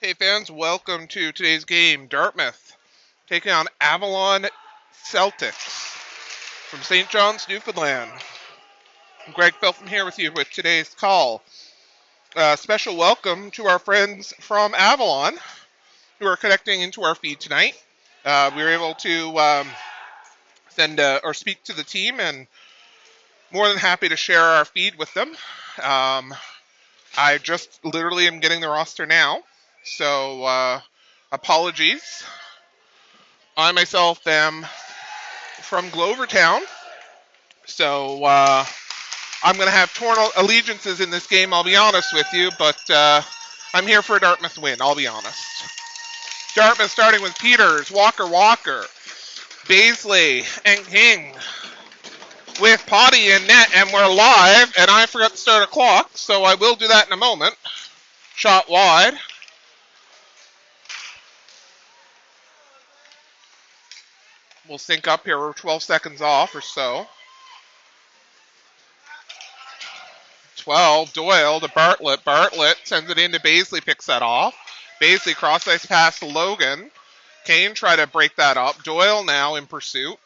Hey fans, welcome to today's game. Dartmouth taking on Avalon Celtics from St. John's, Newfoundland. I'm Greg Felton here with you with today's call. Special welcome to our friends from Avalon who are connecting into our feed tonight. We were able to send or speak to the team, and more than happy to share our feed with them. I just literally am getting the roster now, so apologies. I myself am from Glovertown, so I'm going to have torn allegiances in this game, I'll be honest with you, but I'm here for a Dartmouth win, I'll be honest. Dartmouth starting with Peters, Walker, Baisley, and King with Potty in net, and we're live, and I forgot to start a clock, so I will do that in a moment. Shot wide. We'll sync up here, we're 12 seconds off or so. 12, Doyle to Bartlett. Bartlett sends it into Baisley, picks that off. Baisley cross-ice pass to Logan. Kane try to break that up. Doyle now in pursuit.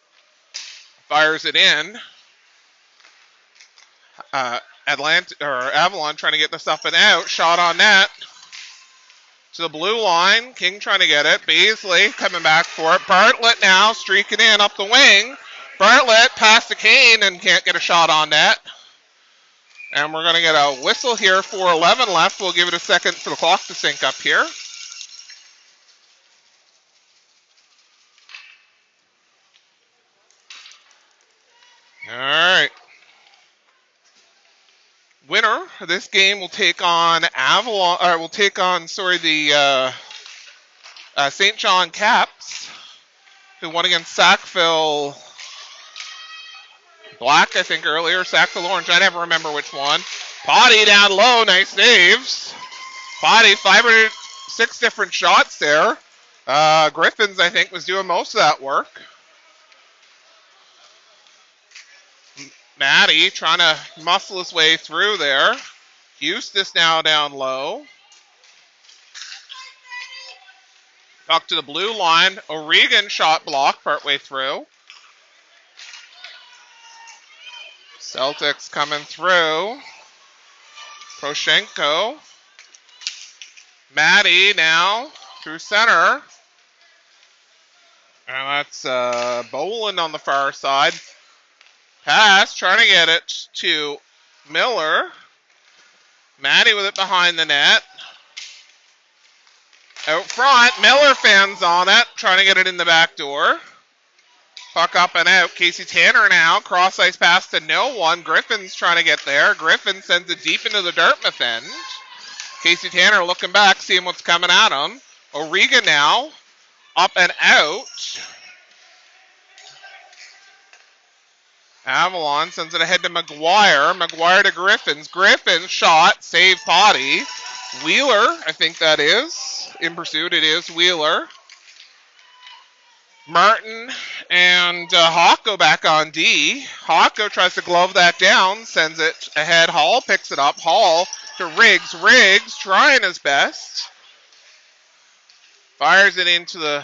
Fires it in. Avalon trying to get this up and out. Shot on net. To the blue line. King trying to get it. Baisley coming back for it. Bartlett now streaking in up the wing. Bartlett past to Kane and can't get a shot on net. And we're going to get a whistle here for 11 left. We'll give it a second for the clock to sync up here. All right. Winner of this game will take on Avalon, or will take on, the St. John Caps, who won against Sackville Black, I think, earlier. Sackville Orange, I never remember which one. Potty down low, nice saves. Potty, 5 or 6 different shots there. Griffins, I think, was doing most of that work. Matty trying to muscle his way through there. Eustace now down low. Puck to the blue line. O'Regan shot block partway through. Celtics coming through. Proshenko. Matty now through center. And that's Boland on the far side. Pass, trying to get it to Miller. Matty with it behind the net. Out front, Miller fans on it, trying to get it in the back door. Puck up and out. Casey Tanner now, cross-ice pass to no one. Griffin's trying to get there. Griffin sends it deep into the Dartmouth end. Casey Tanner looking back, seeing what's coming at him. O'Regan now, up and out. Avalon sends it ahead to McGuire. McGuire to Griffins. Griffins shot, save Potty. Wheeler, I think that is. In pursuit, it is Wheeler. Martin and Hawk go back on D. Hawko tries to glove that down, sends it ahead. Hall picks it up. Hall to Riggs. Riggs trying his best. Fires it into the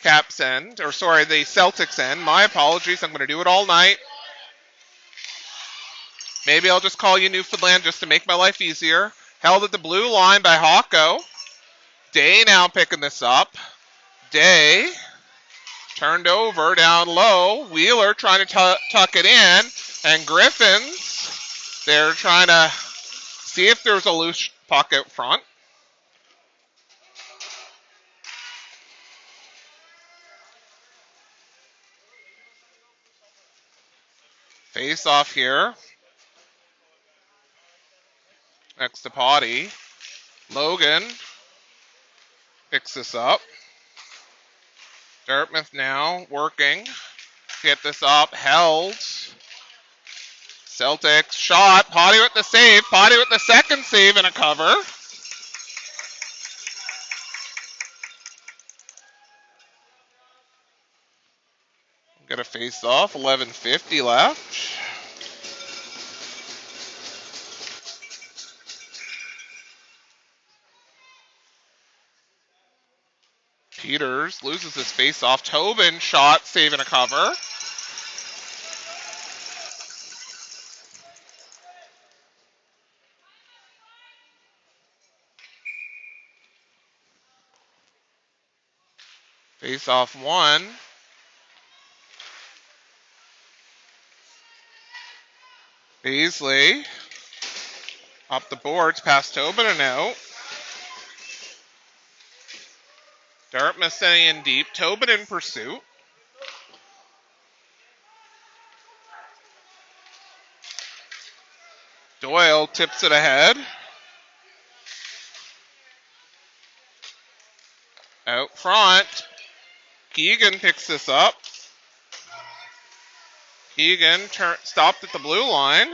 Caps end, the Celtics end. My apologies, I'm going to do it all night. Maybe I'll just call you Newfoundland just to make my life easier. Held at the blue line by Hawko. Day now picking this up. Day turned over down low. Wheeler trying to tuck it in. And Griffins, they're trying to see if there's a loose puck out front. Face off here. Next to Potty. Logan picks this up. Dartmouth now working to get this up. Held. Celtics shot. Potty with the save. Potty with the second save and a cover. Get a face off. 11:50 left. Peters loses his face off. Tobin shot, saving a cover. Face off one. Beasley up the boards past Tobin and out. Dartmouth sending in deep. Tobin in pursuit. Doyle tips it ahead. Out front. Keegan picks this up. Keegan stopped at the blue line.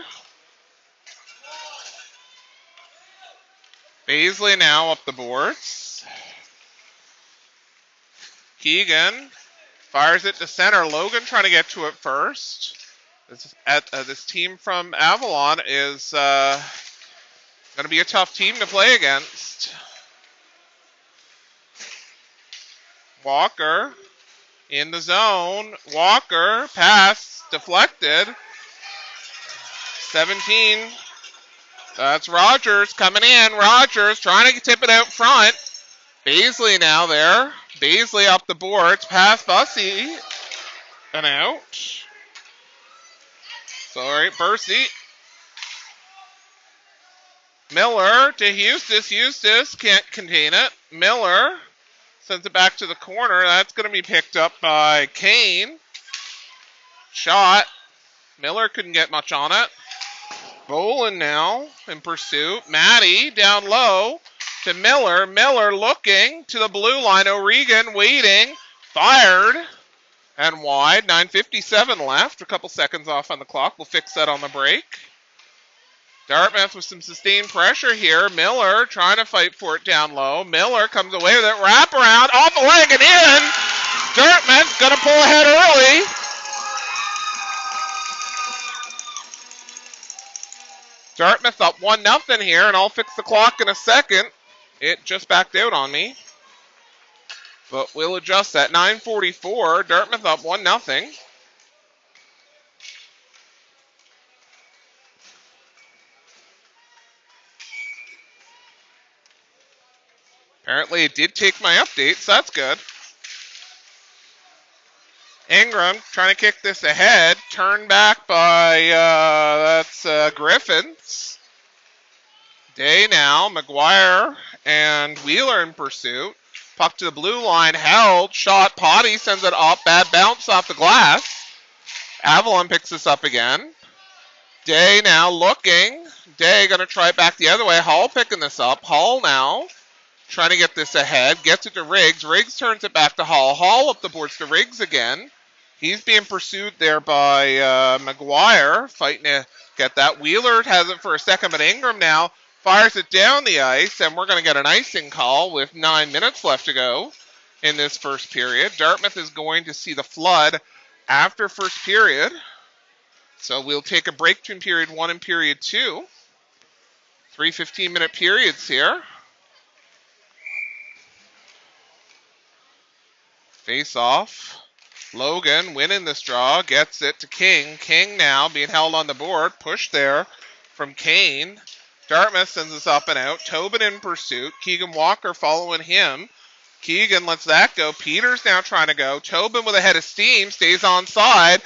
Beasley now up the boards. Keegan fires it to center. Logan trying to get to it first. This team from Avalon is going to be a tough team to play against. Walker in the zone. Walker pass deflected. 17. That's Rogers coming in. Rogers trying to tip it out front. Beasley now there. Beasley up the boards. Pass Bussey. And out. Sorry, Bursey. Miller to Eustis. Eustis can't contain it. Miller sends it back to the corner. That's going to be picked up by Kane. Shot. Miller couldn't get much on it. Bolin now in pursuit. Maddie down low to Miller. Miller looking to the blue line. O'Regan waiting. Fired. And wide. 9:57 left. A couple seconds off on the clock. We'll fix that on the break. Dartmouth with some sustained pressure here. Miller trying to fight for it down low. Miller comes away with it. Wrap around. Off the leg and in. Dartmouth going to pull ahead early. Dartmouth up 1-0 here, and I'll fix the clock in a second. It just backed out on me. But we'll adjust that. 9:44. Dartmouth up 1-0. Apparently it did take my update, so that's good. Ingram trying to kick this ahead. Turned back by, Griffins. Day now. McGuire and Wheeler in pursuit. Puck to the blue line. Held. Shot. Potty sends it up. Bad bounce off the glass. Avalon picks this up again. Day now looking. Day going to try it back the other way. Hall picking this up. Hall now trying to get this ahead. Gets it to Riggs. Riggs turns it back to Hall. Hall up the boards to Riggs again. He's being pursued there by McGuire. Fighting to get that. Wheeler has it for a second, but Ingram now fires it down the ice, and we're going to get an icing call with 9 minutes left to go in this first period. Dartmouth is going to see the flood after first period. So we'll take a break between period 1 and period 2. 3 15-minute periods here. Face off. Logan winning this draw. Gets it to King. King now being held on the board. Push there from Kane. Dartmouth sends us up and out. Tobin in pursuit. Keegan Walker following him. Keegan lets that go. Peters now trying to go. Tobin with a head of steam. Stays onside.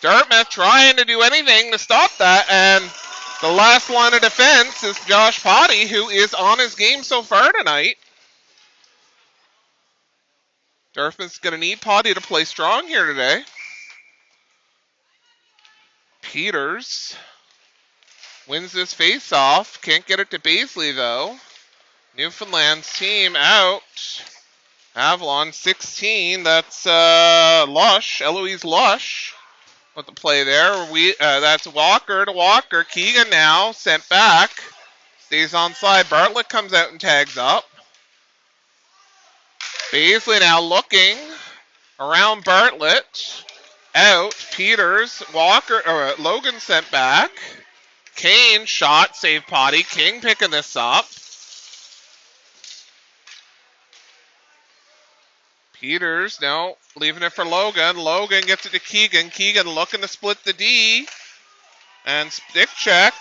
Dartmouth trying to do anything to stop that. And the last line of defense is Josh Potty, who is on his game so far tonight. Dartmouth's going to need Potty to play strong here today. Peters wins this face-off. Can't get it to Beasley, though. Newfoundland's team out. Avalon 16. That's Lush, Eloise Lush with the play there. That's Walker to Walker. Keegan now sent back. Stays onside. Bartlett comes out and tags up. Beasley now looking around Bartlett. Out. Peters. Walker. Logan sent back. Kane shot. Save Potty. King picking this up. Peters, no, leaving it for Logan. Logan gets it to Keegan. Keegan looking to split the D. And stick check.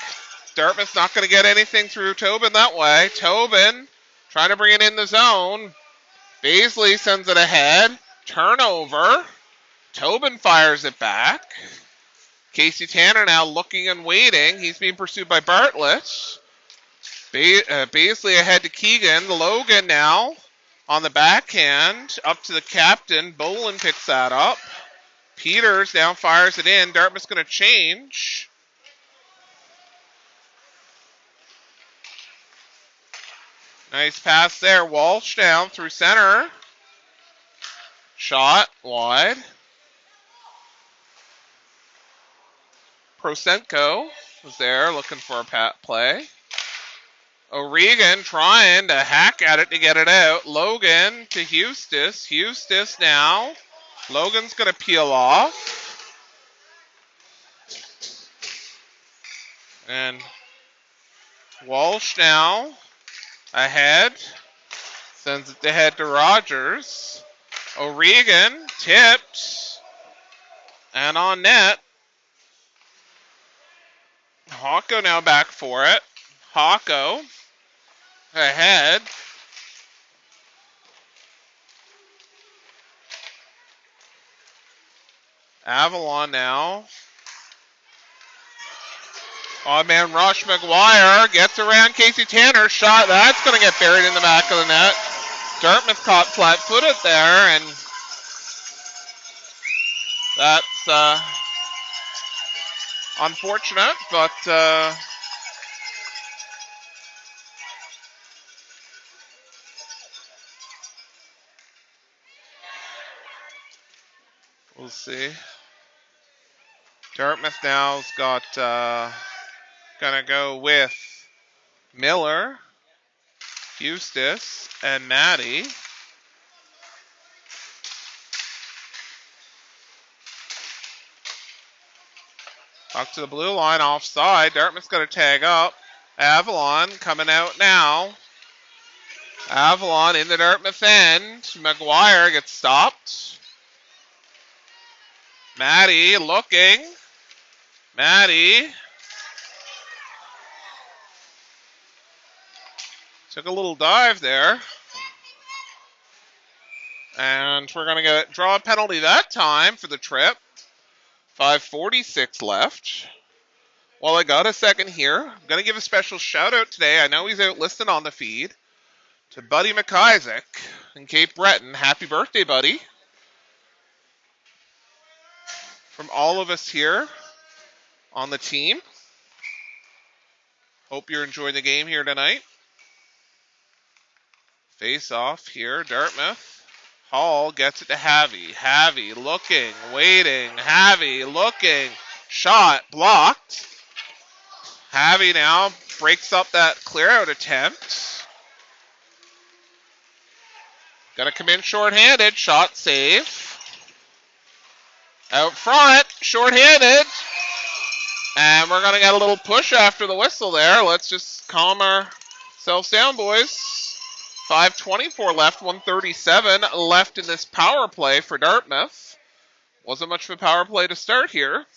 Dartmouth's not going to get anything through Tobin that way. Tobin trying to bring it in the zone. Baisley sends it ahead. Turnover. Tobin fires it back. Casey Tanner now looking and waiting. He's being pursued by Bartlett. Baisley ahead to Keegan. Logan now on the backhand. Up to the captain. Bolin picks that up. Peters now fires it in. Dartmouth's going to change. Nice pass there. Walsh down through center. Shot wide. Prosenko was there looking for a play. O'Regan trying to hack at it to get it out. Logan to Eustis. Eustis now. Logan's going to peel off. And Walsh now ahead. Sends it ahead to Rogers. O'Regan tipped. And on net. Hawko now back for it. Hawko ahead. Avalon now. Odd man rush. McGuire gets around Casey Tanner. Shot. That's going to get buried in the back of the net. Dartmouth caught flat-footed there, and that's unfortunate, but we'll see. Dartmouth now's got gonna go with Miller, Eustis, and Maddie. Puck to the blue line, offside. Dartmouth's got to tag up. Avalon coming out now. Avalon in the Dartmouth end. McGuire gets stopped. Maddie looking. Maddie took a little dive there. And we're going to draw a penalty that time for the trip. 5:46 left. Well, I got a second here. I'm going to give a special shout out today. I know he's out listening on the feed. To Buddy McIsaac in Cape Breton. Happy birthday, buddy. From all of us here on the team. Hope you're enjoying the game here tonight. Face off here, Dartmouth. Hall gets it to Havy. Havy looking, waiting. Havy looking. Shot blocked. Havy now breaks up that clear out attempt. Got to come in shorthanded. Shot save. Out front, shorthanded. And we're going to get a little push after the whistle there. Let's just calm ourselves down, boys. 5:24 left, 1:37 left in this power play for Dartmouth. Wasn't much of a power play to start here.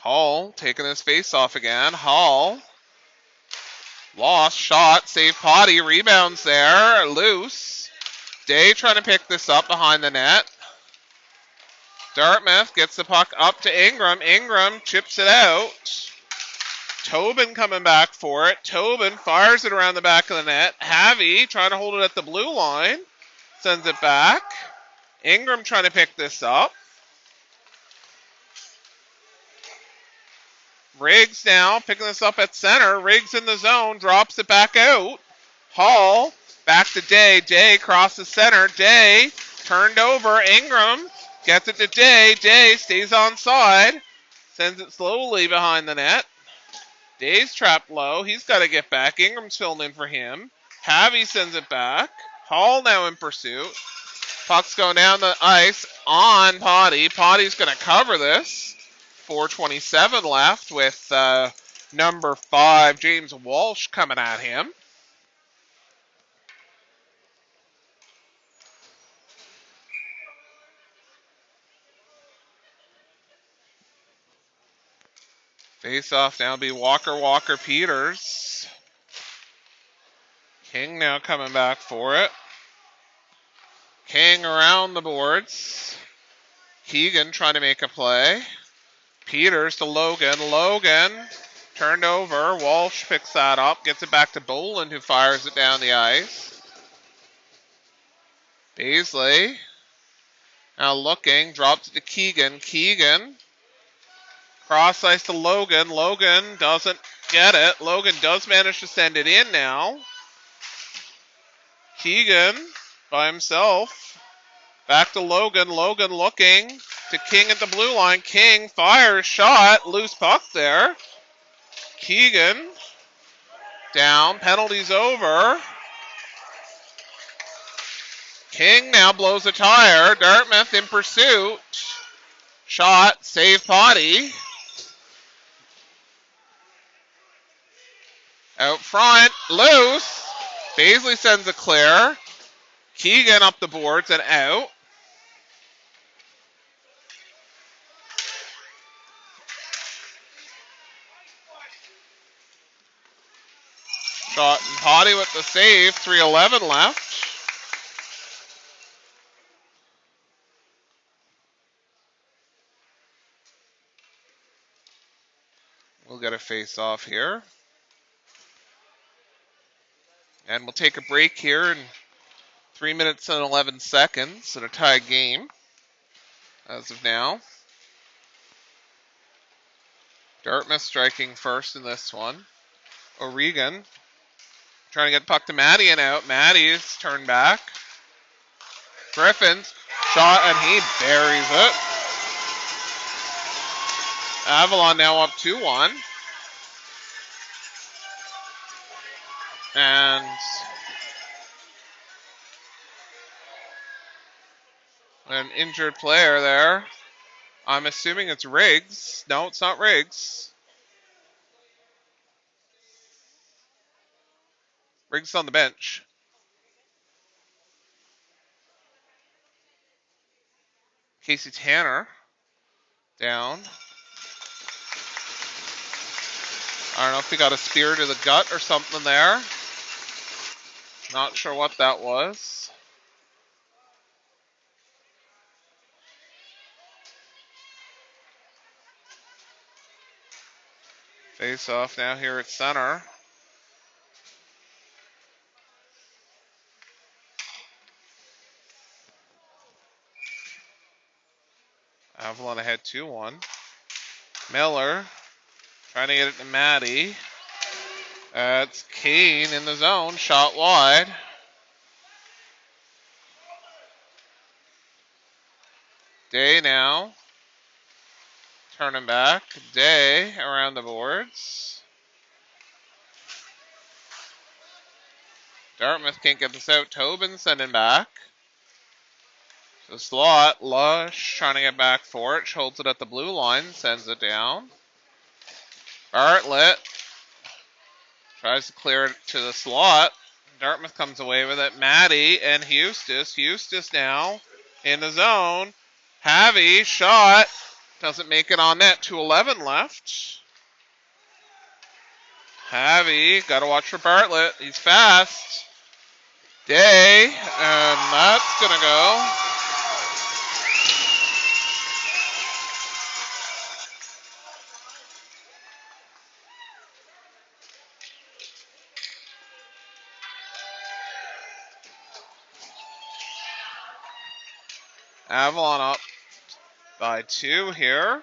Hall taking his face off again. Hall lost, shot, save Potty, rebounds there, loose. Day trying to pick this up behind the net. Dartmouth gets the puck up to Ingram. Ingram chips it out. Tobin coming back for it. Tobin fires it around the back of the net. Havy trying to hold it at the blue line. Sends it back. Ingram trying to pick this up. Riggs now picking this up at center. Riggs in the zone. Drops it back out. Hall back to Day. Day crosses center. Day turned over. Ingram gets it to Day. Day stays onside. Sends it slowly behind the net. Day's trapped low. He's got to get back. Ingram's filling in for him. Havy sends it back. Hall now in pursuit. Puck's going down the ice on Potty. Potty's going to cover this. 4:27 left with number 5, James Walsh, coming at him. Face off now be Walker Peters. King now coming back for it. King around the boards. Keegan trying to make a play. Peters to Logan. Logan turned over. Walsh picks that up. Gets it back to Boland, who fires it down the ice. Baisley now looking. Drops it to Keegan. Keegan. Cross ice to Logan. Logan doesn't get it. Logan does manage to send it in now. Keegan by himself. Back to Logan. Logan looking to King at the blue line. King fires, shot, loose puck there. Keegan down, penalties over. King now blows a tire. Dartmouth in pursuit. Shot, save Potty. Out front, loose. Baisley sends a clear. Keegan up the boards and out. Shot and Potty with the save. 3:11 left. We'll get a face-off here. And we'll take a break here in 3 minutes and 11 seconds in a tied game as of now. Dartmouth striking first in this one. O'Regan trying to get the puck to Maddie and out. Maddie's turned back. Griffin's shot and he buries it. Avalon now up 2-1. And an injured player there. I'm assuming it's Riggs. No, it's not Riggs. Riggs is on the bench. Casey Tanner down. I don't know if he got a spear to the gut or something there. Not sure what that was. Face off now here at center. Avalon ahead 2-1. Miller trying to get it to Maddie. That's Kane in the zone. Shot wide. Day now. Turning back. Day around the boards. Dartmouth can't get this out. Tobin sending back. The slot. Lush trying to get back for it. Holds it at the blue line. Sends it down. Bartlett tries to clear it to the slot. Dartmouth comes away with it. Maddie and Eustis. Eustis now in the zone. Havy shot. Doesn't make it on net. 2:11 left. Havy. Got to watch for Bartlett. He's fast. Day. And that's going to go. Avalon up by 2 here.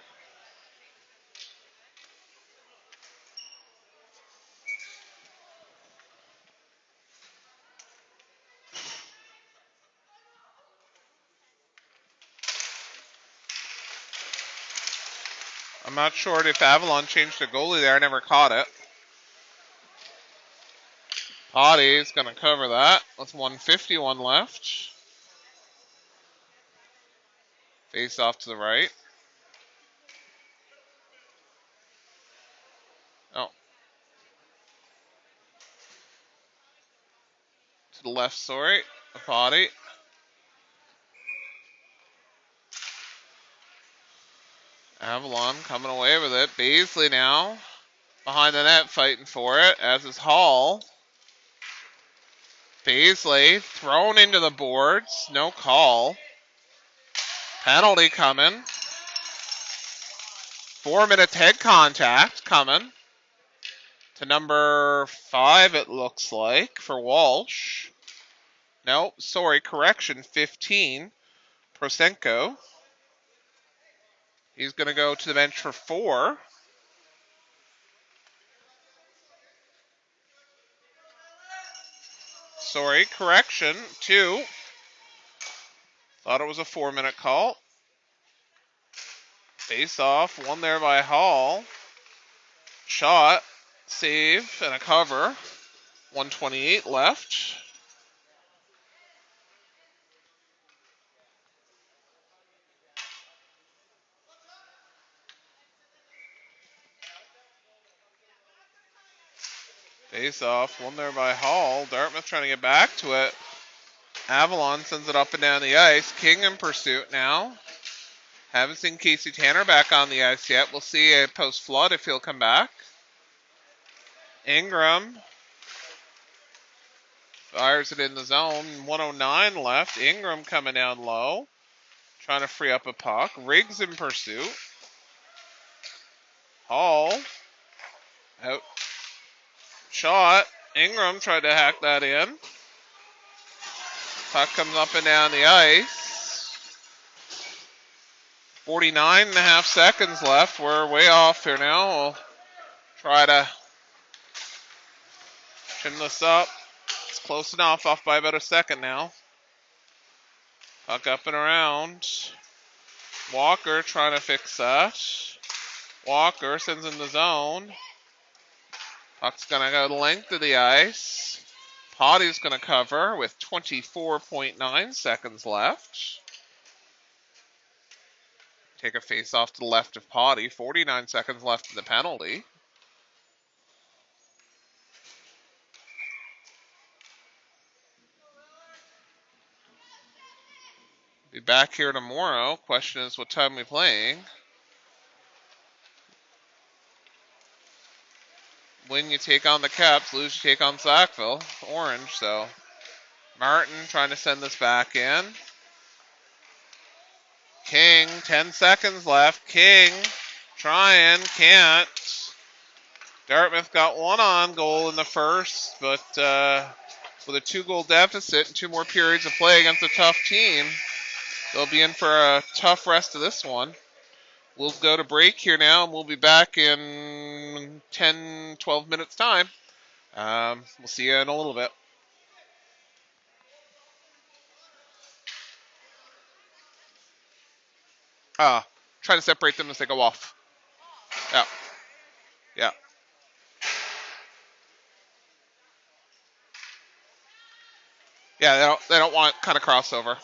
I'm not sure if Avalon changed the goalie there. I never caught it. Potty's going to cover that with 1:51 left. Face off to the right. Oh. To the left, sorry. A Potty. Avalon coming away with it. Baisley now behind the net fighting for it, as is Hall. Baisley thrown into the boards. No call. Penalty coming. 4 minutes head contact coming. To number 5, it looks like, for Walsh. No, sorry, correction, 15. Prosenko. He's going to go to the bench for 4. Sorry, correction, 2. Thought it was a 4-minute call. Face off, one there by Hall. Shot, save, and a cover. 1:28 left. Face off, one there by Hall. Dartmouth trying to get back to it. Avalon sends it up and down the ice. King in pursuit now. Haven't seen Casey Tanner back on the ice yet. We'll see post-flood if he'll come back. Ingram fires it in the zone. 1:09 left. Ingram coming down low. Trying to free up a puck. Riggs in pursuit. Hall. Out. Shot. Ingram tried to hack that in. Puck comes up and down the ice. 49.5 seconds left. We're way off here now. We'll try to chin this up. It's close enough, off by about a second now. Puck up and around. Walker trying to fix that. Walker sends in the zone. Puck's going to go the length of the ice. Potty's going to cover with 24.9 seconds left. Take a face off to the left of Potty. 49 seconds left in the penalty. Be back here tomorrow. Question is, what time are we playing? Win, you take on the Caps. Lose, you take on Sackville. Orange, so. Martin trying to send this back in. King, 10 seconds left. King trying, can't. Dartmouth got one on goal in the first, but with a 2-goal deficit and 2 more periods of play against a tough team, they'll be in for a tough rest of this one. We'll go to break here now, and we'll be back in 10, 12 minutes' time. We'll see you in a little bit. Try to separate them as they go off. Yeah. Yeah. Yeah, they don't want kind of crossover.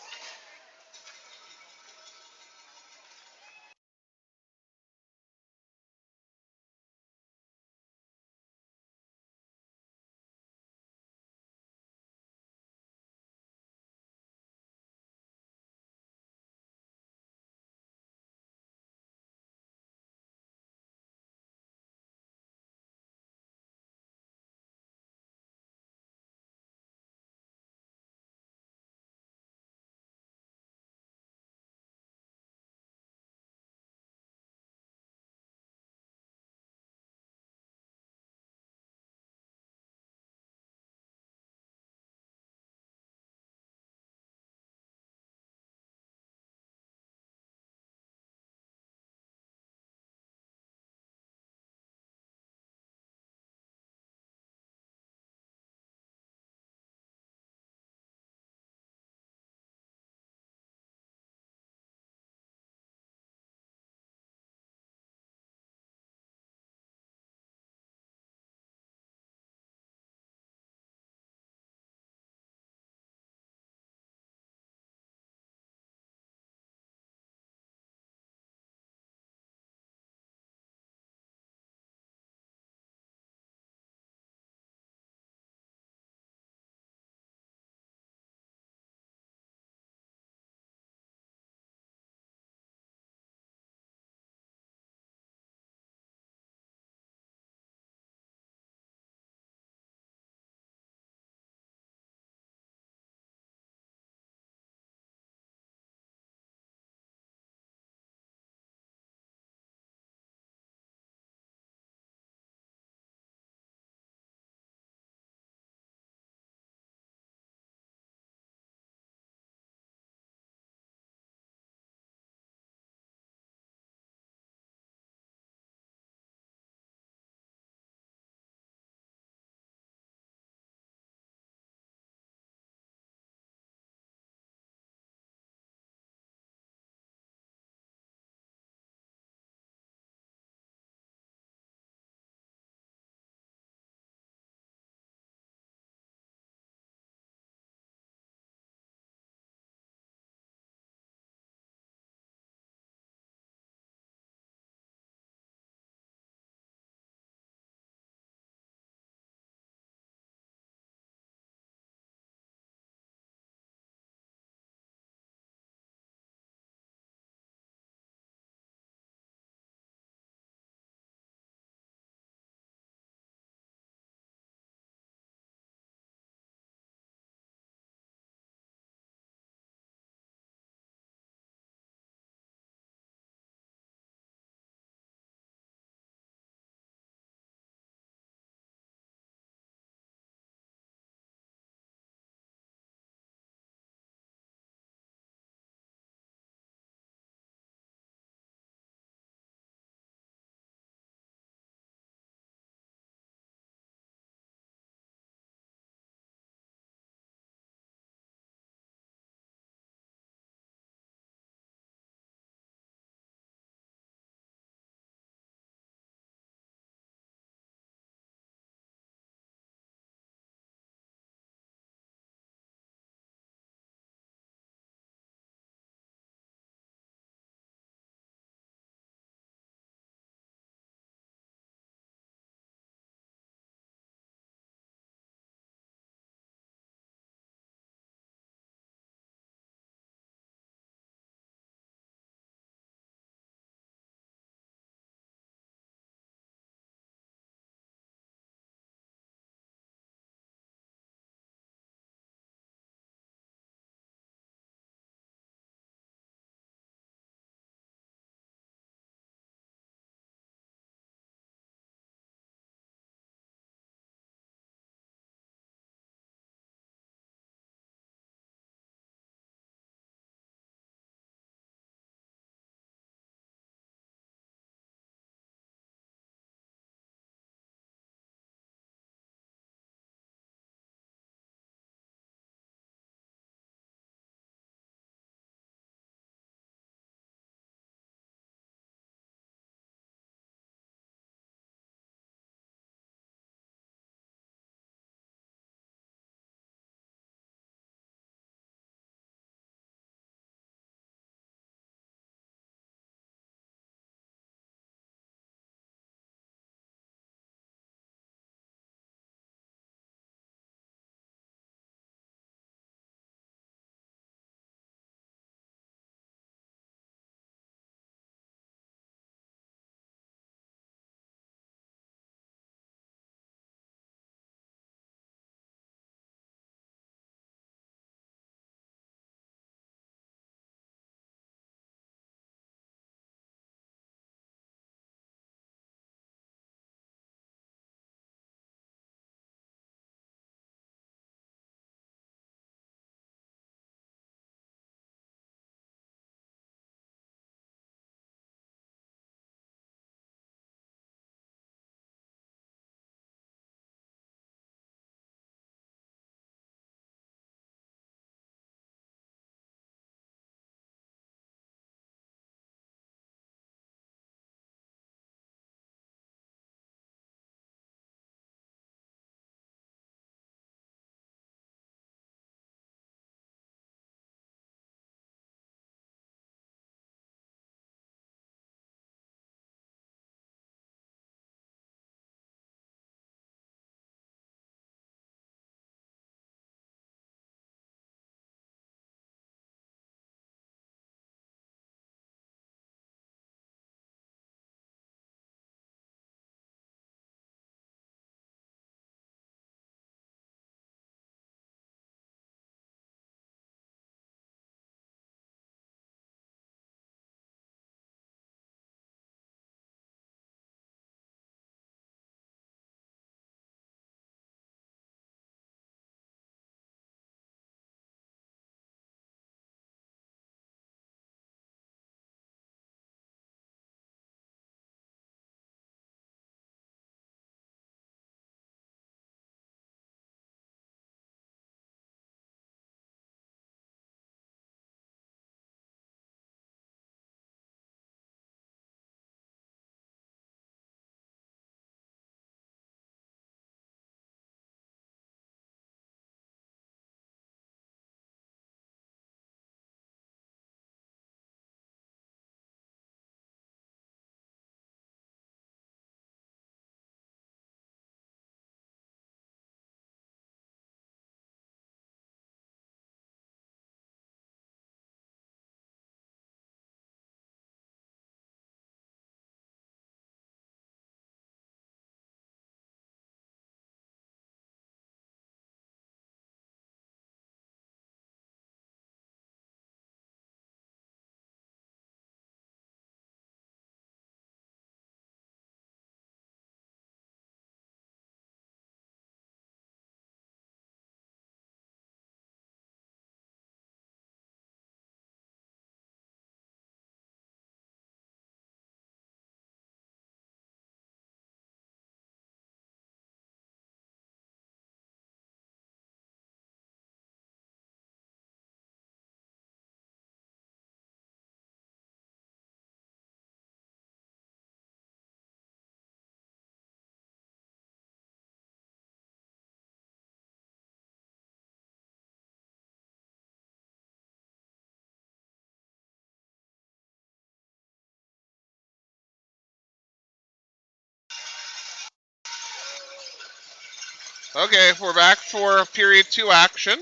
Okay, we're back for period 2 action.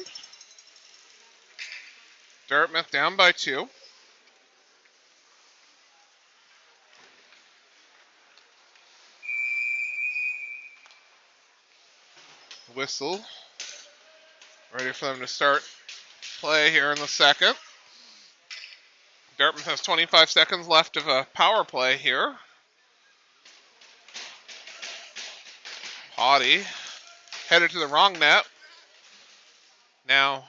Dartmouth down by 2. Whistle. Ready for them to start play here in the second. Dartmouth has 25 seconds left of a power play here. Potty headed to the wrong net. Now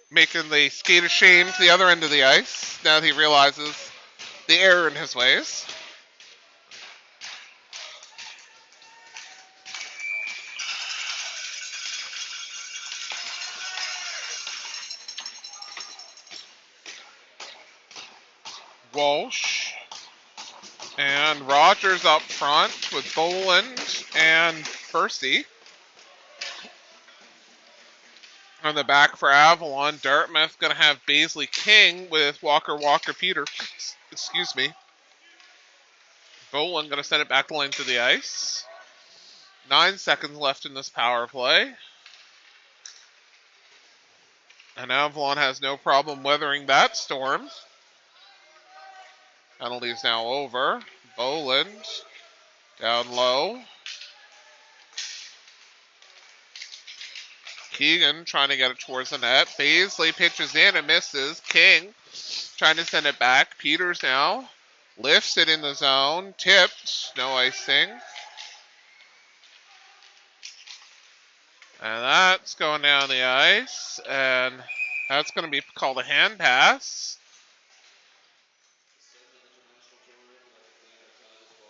making the skate of shame to the other end of the ice. Now that he realizes the error in his ways. Walsh and Rogers up front with Boland and Percy. On the back for Avalon, Dartmouth going to have Baisley King with Walker Peters. Excuse me. Boland going to send it back the length of the ice. 9 seconds left in this power play. And Avalon has no problem weathering that storm. Penalty's now over. Boland down low. Keegan trying to get it towards the net. Baisley pitches in and misses. King trying to send it back. Peters now lifts it in the zone. Tipped. No icing. And that's going down the ice. And that's going to be called a hand pass.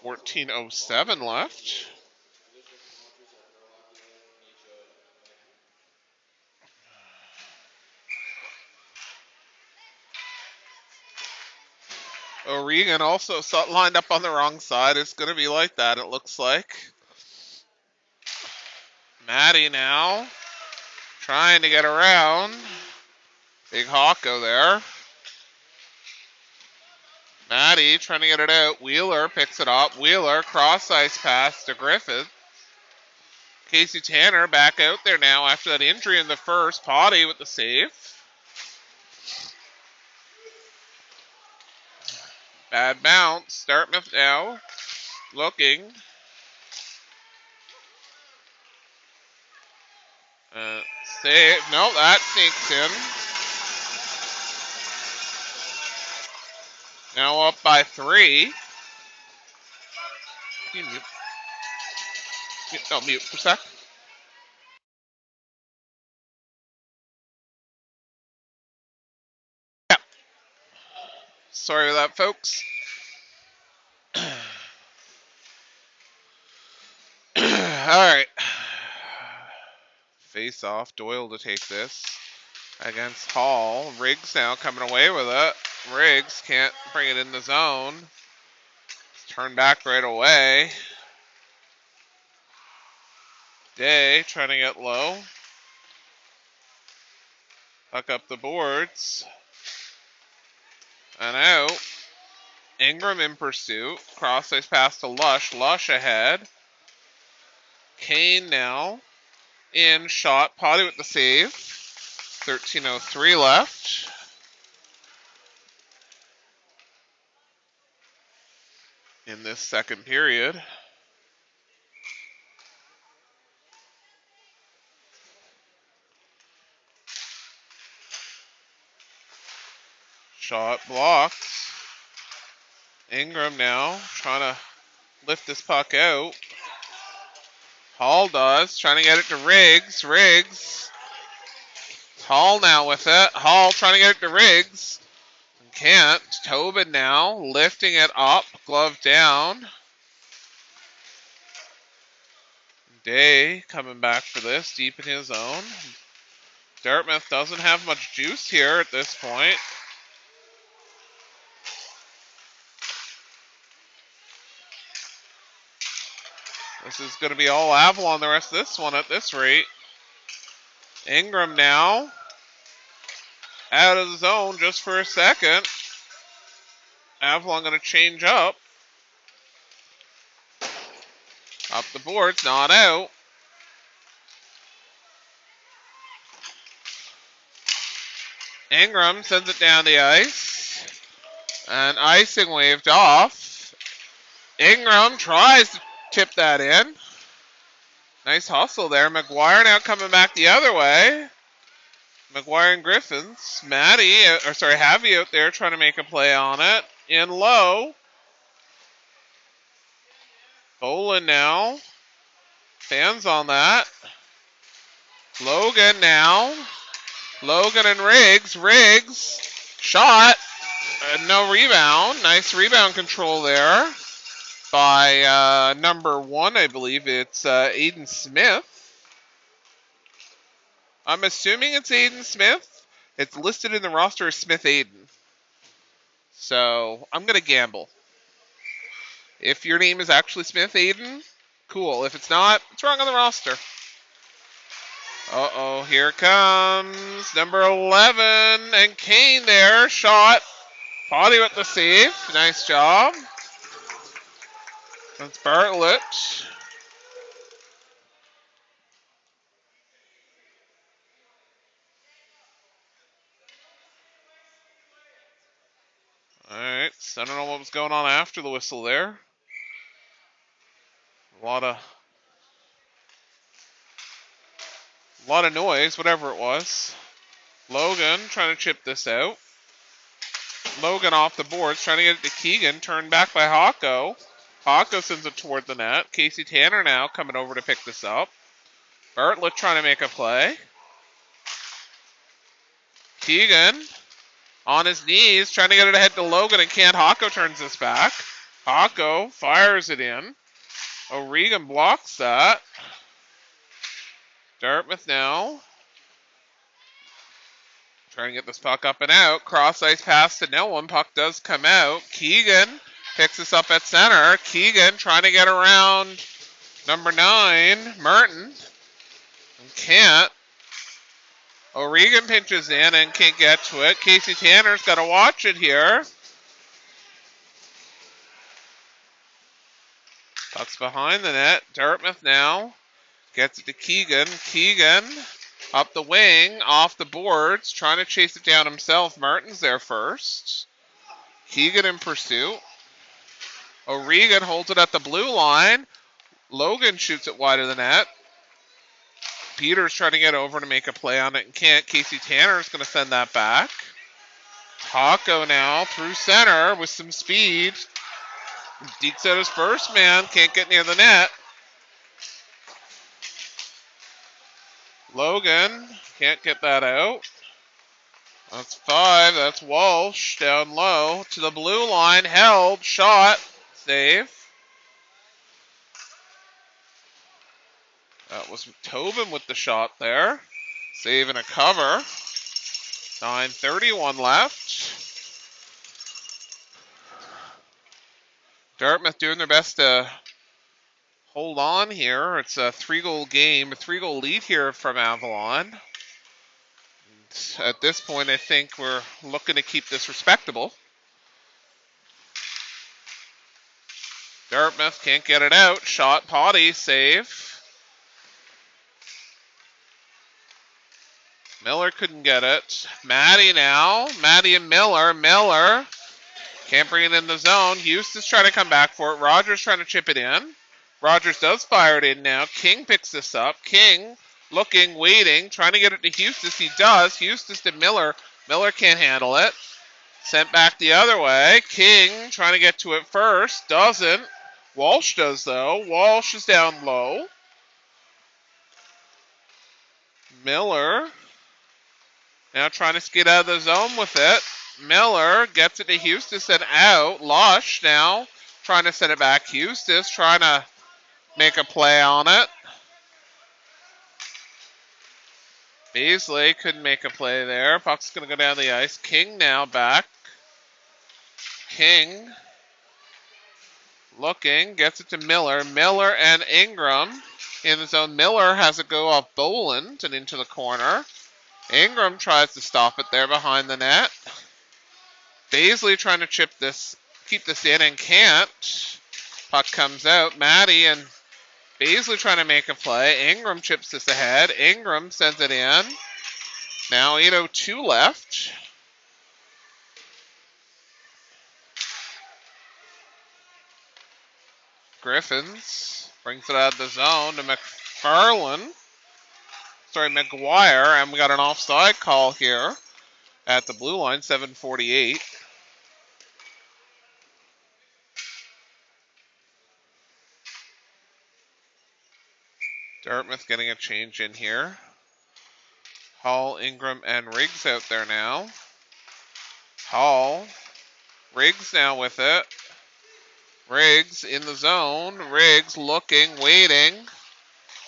14:07 left. O'Regan also lined up on the wrong side. It's going to be like that, it looks like. Maddie now trying to get around. Big Hawko there. Maddie trying to get it out. Wheeler picks it up. Wheeler cross ice pass to Griffith. Casey Tanner back out there now after that injury in the first. Potty with the save. Bad bounce. Dartmouth now looking. Save. No, that sneaks in. Now up by 3. Can you mute? No, mute for a sec. Yeah. Sorry about that, folks. Alright. Face off. Doyle to take this against Hall. Riggs now coming away with it. Riggs can't bring it in the zone. Turn back right away. Day trying to get low. Puck up the boards. And out. Ingram in pursuit. Cross ice pass to Lush. Lush ahead. Kane now. In shot. Potty with the save. 13:03 left. In this second period. Shot blocked. Ingram now trying to lift this puck out. Hall does, trying to get it to Riggs. Riggs. Hall now with it. Hall trying to get it to Riggs. Can't. Tobin now lifting it up, glove down. Day coming back for this, deep in his own. Dartmouth doesn't have much juice here at this point. This is going to be all Avalon the rest of this one at this rate. Ingram now out of the zone just for a second. Avalon going to change up. Up the boards, not out. Ingram sends it down the ice. And icing waved off. Ingram tries to tip that in. Nice hustle there. McGuire now coming back the other way. McGuire and Griffins. Javi out there trying to make a play on it. In low. Bolin now. Fans on that. Logan now. Logan and Riggs. Riggs. Shot. No rebound. Nice rebound control there by number 1, I believe. It's Aiden Smith. I'm assuming it's Aiden Smith. It's listed in the roster as Smith Aiden. So I'm going to gamble. If your name is actually Smith Aiden, cool. If it's not, it's wrong on the roster. Uh-oh, here comes number 11. And Kane there, shot. Potty with the save. Nice job. That's Bartlett. Alright, so I don't know what was going on after the whistle there. A lot of noise, whatever it was. Logan trying to chip this out. Logan off the boards, trying to get it to Keegan. Turned back by Hocko. Hocko sends it toward the net. Casey Tanner now coming over to pick this up. Bartlett trying to make a play. Keegan on his knees, trying to get it ahead to Logan, and can't. Hocko turns this back. Hocko fires it in. O'Regan blocks that. Dartmouth now. Trying to get this puck up and out. Cross ice pass to no one. Puck does come out. Keegan picks this up at center. Keegan trying to get around number 9, Merton. And can't. O'Regan pinches in and can't get to it. Casey Tanner's got to watch it here. Puck's behind the net. Dartmouth now gets it to Keegan. Keegan up the wing, off the boards, trying to chase it down himself. Martin's there first. Keegan in pursuit. O'Regan holds it at the blue line. Logan shoots it wide of the net. Peters trying to get over to make a play on it and can't. Casey Tanner's going to send that back. Hocko now through center with some speed. Dekes out his first man. Can't get near the net. Logan can't get that out. That's 5. That's Walsh down low to the blue line. Held. Shot. Save. That was Tobin with the shot there. Save and a cover. 9:31 left. Dartmouth doing their best to hold on here. It's a 3-goal game, a 3-goal lead here from Avalon. And at this point, I think we're looking to keep this respectable. Dartmouth can't get it out. Shot, Potty, save. Miller couldn't get it. Maddie now. Maddie and Miller. Miller can't bring it in the zone. Eustace trying to come back for it. Rogers trying to chip it in. Rogers does fire it in now. King picks this up. King looking, waiting, trying to get it to Eustace. He does. Eustace to Miller. Miller can't handle it. Sent back the other way. King trying to get to it first. Doesn't. Walsh does, though. Walsh is down low. Miller now trying to skid out of the zone with it. Miller gets it to Eustace and out. Lush now trying to send it back. Eustace trying to make a play on it. Beasley couldn't make a play there. Puck's going to go down the ice. King now back. King looking, gets it to Miller. Miller and Ingram in the zone. Miller has it go off Boland and into the corner. Ingram tries to stop it there behind the net. Beasley trying to keep this in and can't. Puck comes out. Maddie and Baisley trying to make a play. Ingram chips this ahead. Ingram sends it in. Now 8:02 left. Griffins brings it out of the zone to McGuire, and we got an offside call here at the blue line, 7:48. Dartmouth getting a change in here. Hall, Ingram, and Riggs out there now. Hall, Riggs now with it. Riggs in the zone. Riggs looking, waiting.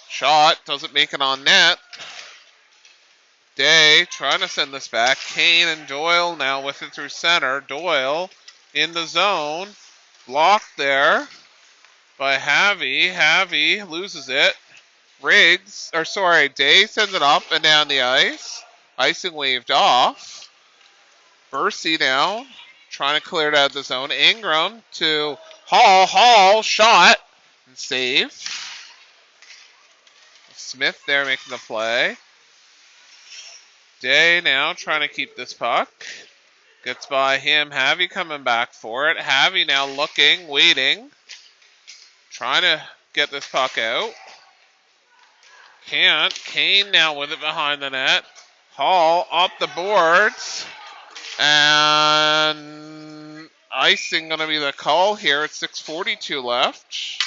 Shot, doesn't make it on net. Day trying to send this back. Kane and Doyle now with it through center. Doyle in the zone. Blocked there by Havy. Havy loses it. Day sends it up and down the ice. Icing waved off. Bursey now trying to clear it out of the zone. Ingram to Hall. Hall shot and save. Smith there making the play. Day now trying to keep this puck. Gets by him. Havy coming back for it. Havy now looking, waiting. Trying to get this puck out. Can't. Kane now with it behind the net. Hall up the boards. And icing going to be the call here at 6:42 left.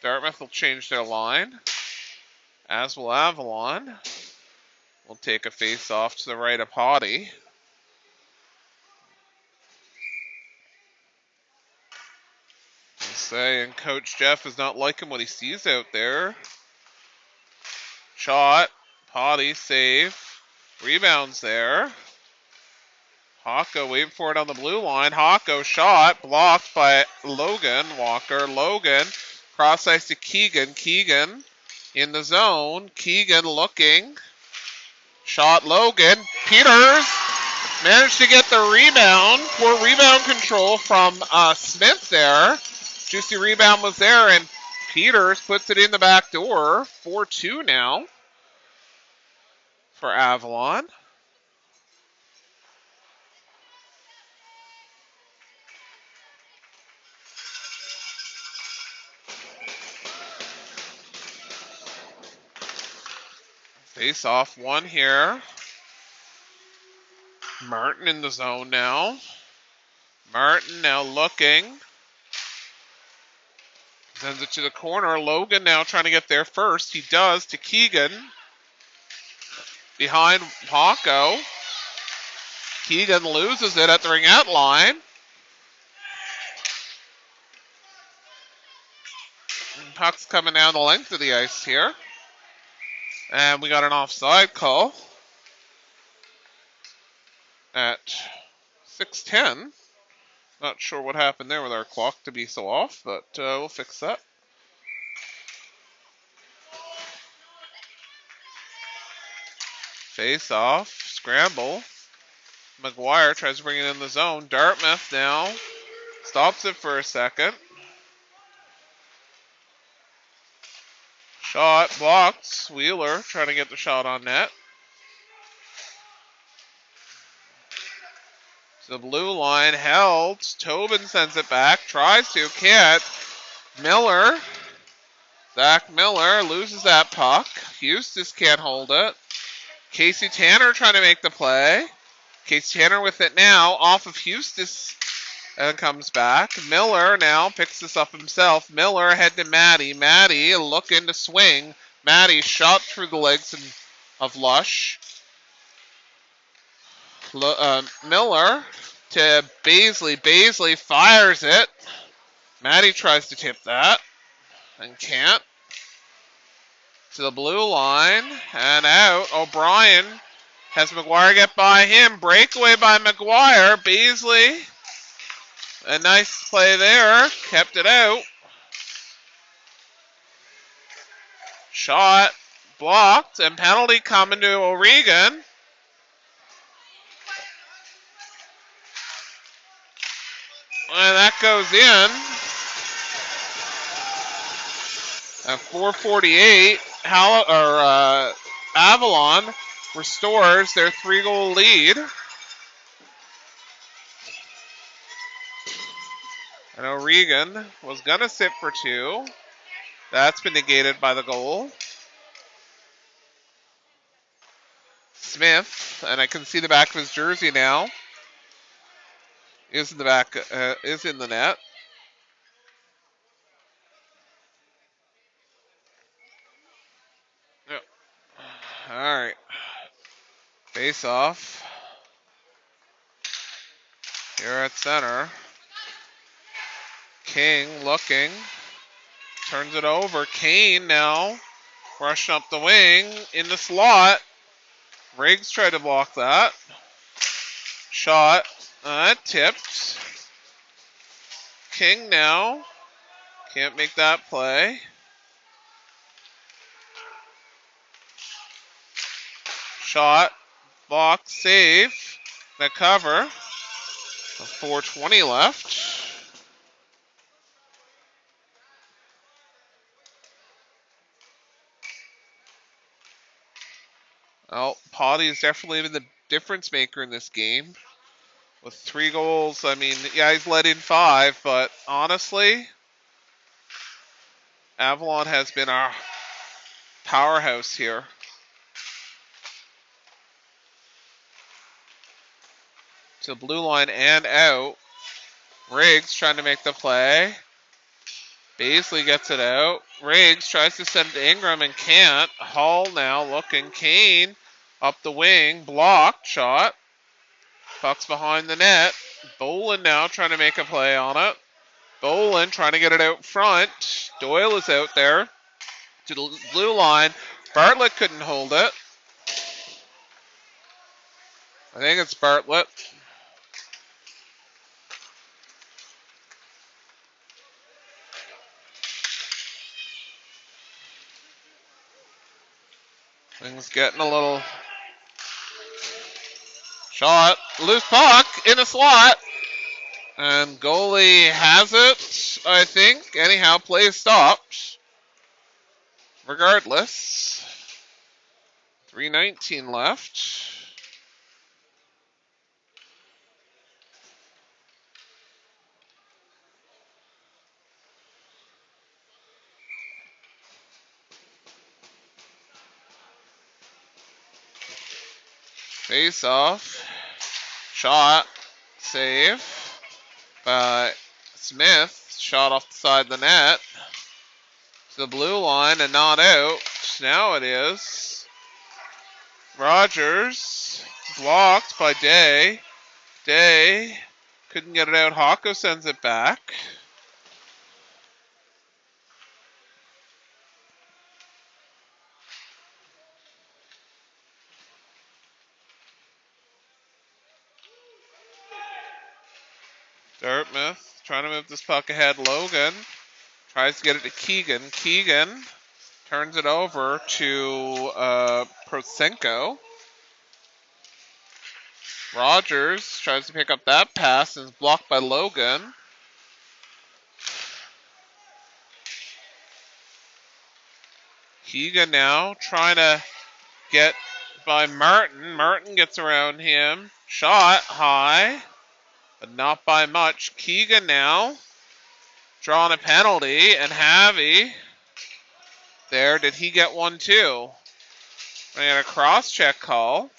Dartmouth will change their line, as will Avalon. We'll take a face-off to the right of Potty. And Coach Jeff is not liking what he sees out there. Shot. Potty save. Rebounds there. Hocko waiting for it on the blue line. Hocko shot. Blocked by Logan Walker. Logan cross ice to Keegan. Keegan in the zone. Keegan looking. Shot Logan. Peters managed to get the rebound. Poor rebound control from Smith there. Juicy rebound was there, and Peters puts it in the back door. 4-2 now for Avalon. Face off one here. Martin in the zone now. Martin now looking. Sends it to the corner. Logan now trying to get there first. He does to Keegan. Behind Hocko. Keegan loses it at the ring-out line. And puck's coming down the length of the ice here. And we got an offside call at 6:10. Not sure what happened there with our clock to be so off, but we'll fix that. Face off, scramble. McGuire tries to bring it in the zone. Dartmouth now stops it for a second. Shot blocked. Wheeler trying to get the shot on net. The blue line held. Tobin sends it back. Tries to. Can't. Miller. Zach Miller loses that puck. Eustace can't hold it. Casey Tanner trying to make the play. Casey Tanner with it now. Off of Eustace. And comes back. Miller now picks this up himself. Miller ahead to Maddie. Maddie looking to swing. Maddie shot through the legs of Lush. Miller to Baisley. Baisley fires it. Maddie tries to tip that and can't. To the blue line and out. O'Brien has McGuire get by him. Breakaway by McGuire. Baisley. A nice play there. Kept it out. Shot blocked and penalty coming to O'Regan. And that goes in. At 4:48, Avalon restores their 3-goal lead. And O'Regan was going to sit for 2. That's been negated by the goal. Smith, and I can see the back of his jersey now, is in the net. Yep. All right. Face off. Here at center. King looking. Turns it over. Kane now rushing up the wing in the slot. Riggs tried to block that. Shot. Tipped. King now. Can't make that play. Shot. Block. Save. The cover. 4:20 left. Well, Potty has definitely been the difference maker in this game. With 3 goals, I mean, yeah, he's let in 5, but honestly, Avalon has been our powerhouse here. To the blue line and out. Riggs trying to make the play. Baisley gets it out. Riggs tries to send it to Ingram and can't. Hall now looking. Kane up the wing. Blocked. Shot. Puck's behind the net. Bolin now trying to make a play on it. Bolin trying to get it out front. Doyle is out there to the blue line. Bartlett couldn't hold it. I think it's Bartlett. Things getting a little... Shot. Loose puck in the slot. And goalie has it, I think. Anyhow, play stopped. Regardless. 3:19 left. Face off. Shot. Save by Smith. Shot off the side of the net. To the blue line and not out. Now it is. Rogers. Blocked by Day. Day couldn't get it out. Hocko sends it back. Dartmouth trying to move this puck ahead. Logan tries to get it to Keegan. Keegan turns it over to Prosenko. Rogers tries to pick up that pass and is blocked by Logan. Keegan now trying to get by Martin. Martin gets around him. Shot high, but not by much. Keegan now drawing a penalty, and Havy there. Did he get one too? I got a cross-check call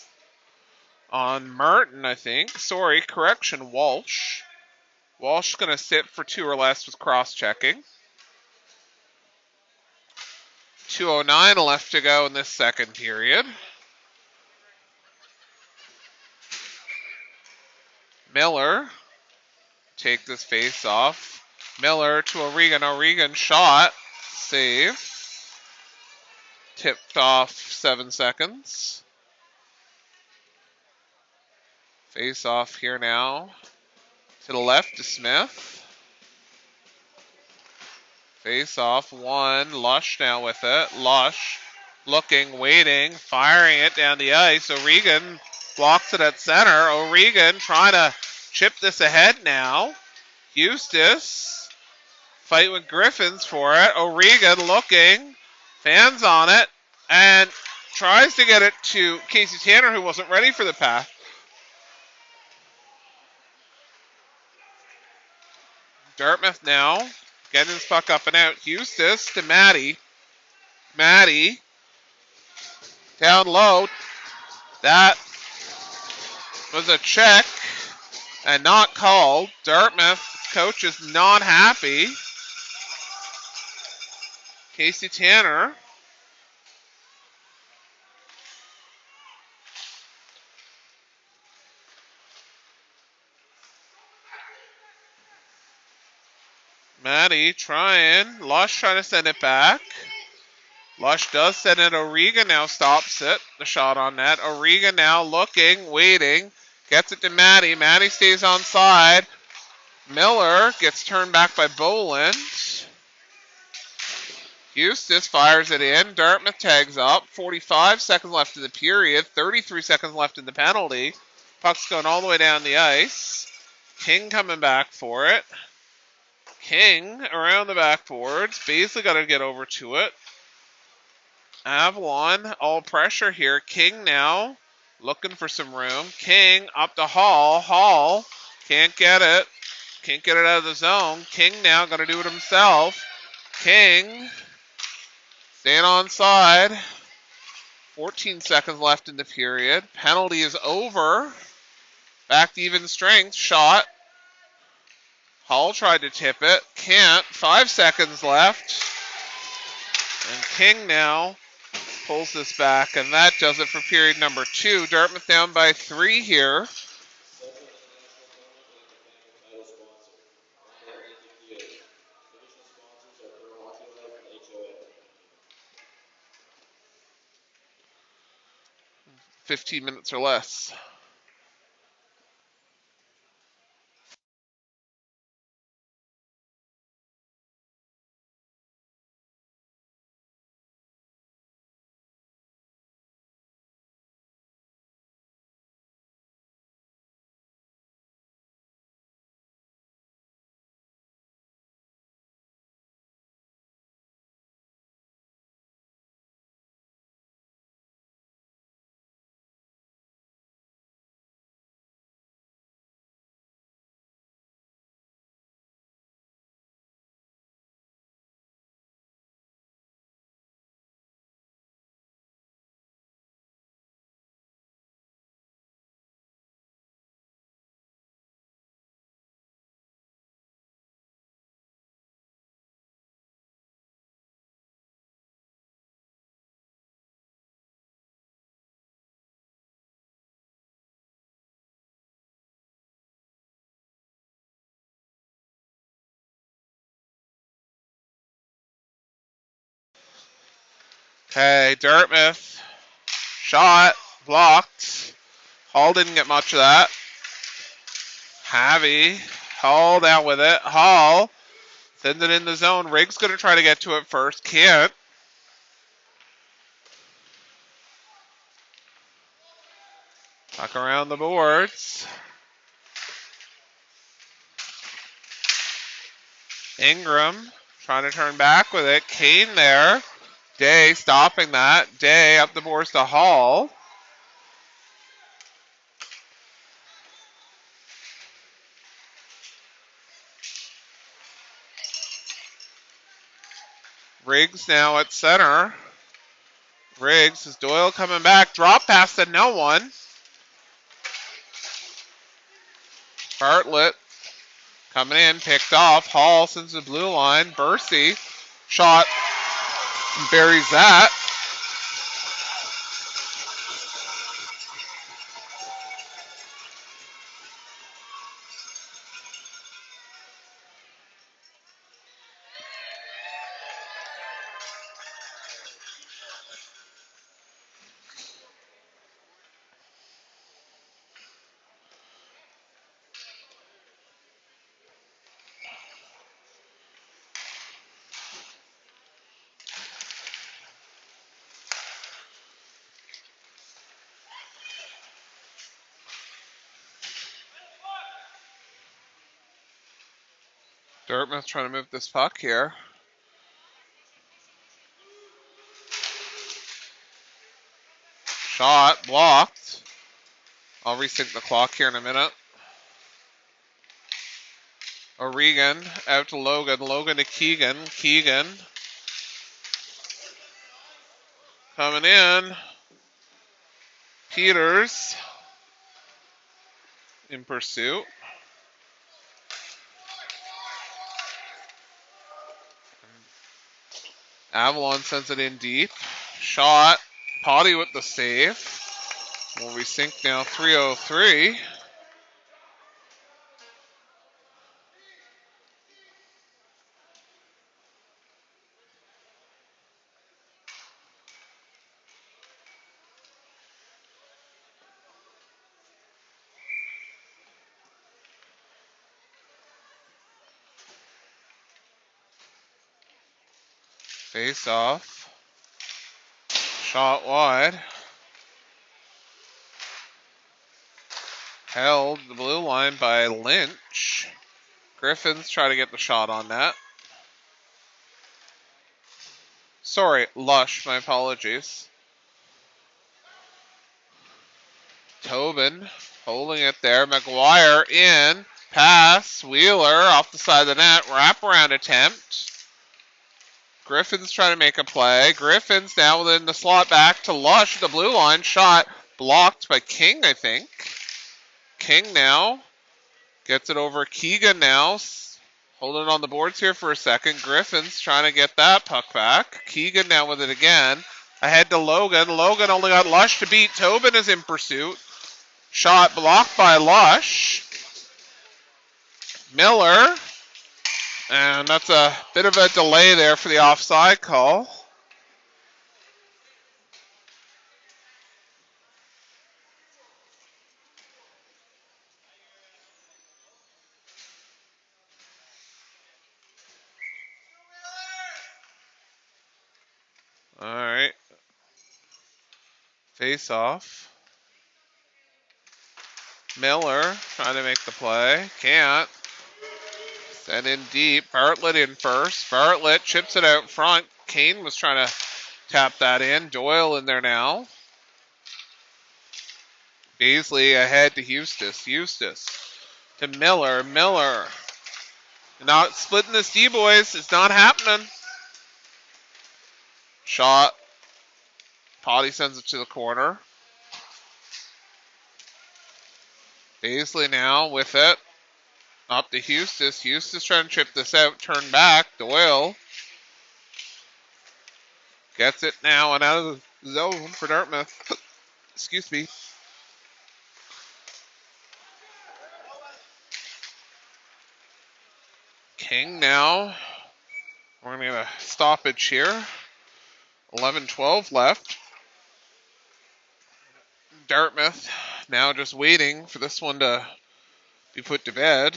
on Merton, I think. Sorry, correction, Walsh. Walsh going to sit for 2 or less with cross-checking. 2:09 left to go in this second period. Miller take this face off. Miller to O'Regan. O'Regan shot. Save. Tipped off 7 seconds. Face off here now. To the left to Smith. Face off 1. Lush now with it. Lush looking, waiting, firing it down the ice. O'Regan blocks it at center. O'Regan trying to chip this ahead now. Eustace Fight with Griffins for it. O'Regan looking. Fans on it. And tries to get it to Casey Tanner, who wasn't ready for the pass. Dartmouth now getting his puck up and out. Eustace to Maddie. Maddie down low. That was a check and not called. Dartmouth coach is not happy. Casey Tanner. Maddie trying. Lush trying to send it back. Lush does send it. O'Regan now stops it. The shot on net. O'Regan now looking, waiting. Gets it to Maddie. Maddie stays on side. Miller gets turned back by Boland. Eustace fires it in. Dartmouth tags up. 45 seconds left in the period. 33 seconds left in the penalty. Puck's going all the way down the ice. King coming back for it. King around the backboards. Beasley got to get over to it. Avalon, all pressure here. King now looking for some room. King up to Hall. Hall can't get it. Can't get it out of the zone. King now going to do it himself. King staying on side. 14 seconds left in the period. Penalty is over. Back to even strength. Shot. Hall tried to tip it. Can't. 5 seconds left. And King now pulls this back, and that does it for period number 2. Dartmouth down by 3 here. $15 minutes or less. Okay, Dartmouth. Shot. Blocked. Hall didn't get much of that. Havy. Hall down with it. Hall sends it in the zone. Riggs going to try to get to it first. Can't. Back around the boards. Ingram trying to turn back with it. Kane there. Day stopping that. Day up the boards to Hall. Riggs now at center. Riggs is Doyle coming back. Drop pass to no one. Bartlett coming in, picked off. Hall sends the blue line. Bursey shot, buries that. Dartmouth trying to move this puck here. Shot blocked. I'll resync the clock here in a minute. O'Regan out to Logan. Logan to Keegan. Keegan coming in. Peters in pursuit. Avalon sends it in deep. Shot. Potty with the save. We'll resync now. 3:03. Face off. Shot wide. Held the blue line by Lynch. Griffins try to get the shot on that. Sorry, Lush, my apologies. Tobin holding it there. McGuire in. Pass. Wheeler off the side of the net. Wraparound attempt. Griffins trying to make a play. Griffins now within the slot back to Lush. The blue line shot blocked by King, I think. King now gets it over Keegan now. Holding on the boards here for a second. Griffins trying to get that puck back. Keegan now with it again. Ahead to Logan. Logan only got Lush to beat. Tobin is in pursuit. Shot blocked by Lush. Miller. And that's a bit of a delay there for the offside call. All right. Face off. Miller trying to make the play. Can't. Send in deep. Bartlett in first. Bartlett chips it out front. Kane was trying to tap that in. Doyle in there now. Beasley ahead to Eustis. Eustis to Miller. Miller. Not splitting this D, boys. It's not happening. Shot. Potty sends it to the corner. Beasley now with it. Up to Eustis. Eustis trying to chip this out. Turn back. Doyle. Gets it now and out of the zone for Dartmouth. Excuse me. King now. We're going to get a stoppage here. 11-12 left. Dartmouth now just waiting for this one to be put to bed.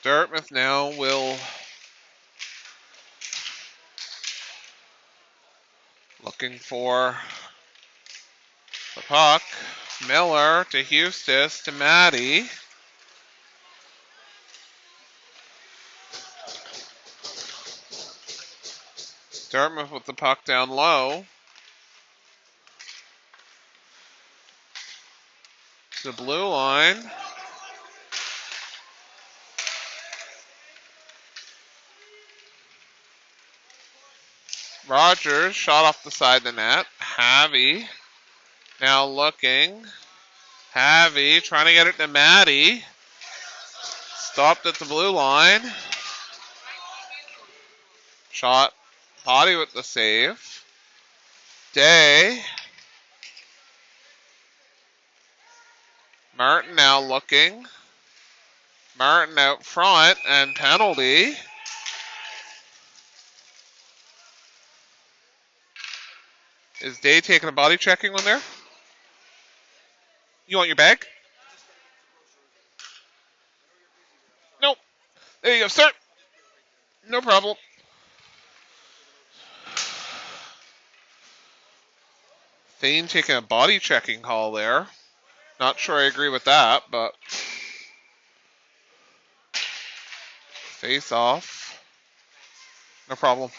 Dartmouth now will looking for the puck. Miller to Eustis to Maddie. Dartmouth with the puck down low. The blue line. Rogers shot off the side of the net. Havy now looking. Havy trying to get it to Maddie. Stopped at the blue line. Shot. Potty with the save. Day. Martin now looking. Martin out front and penalty. Is Day taking a body checking one there? You want your bag? Nope. There you go, sir. No problem. Thane taking a body checking call there. Not sure I agree with that, but face off. No problem.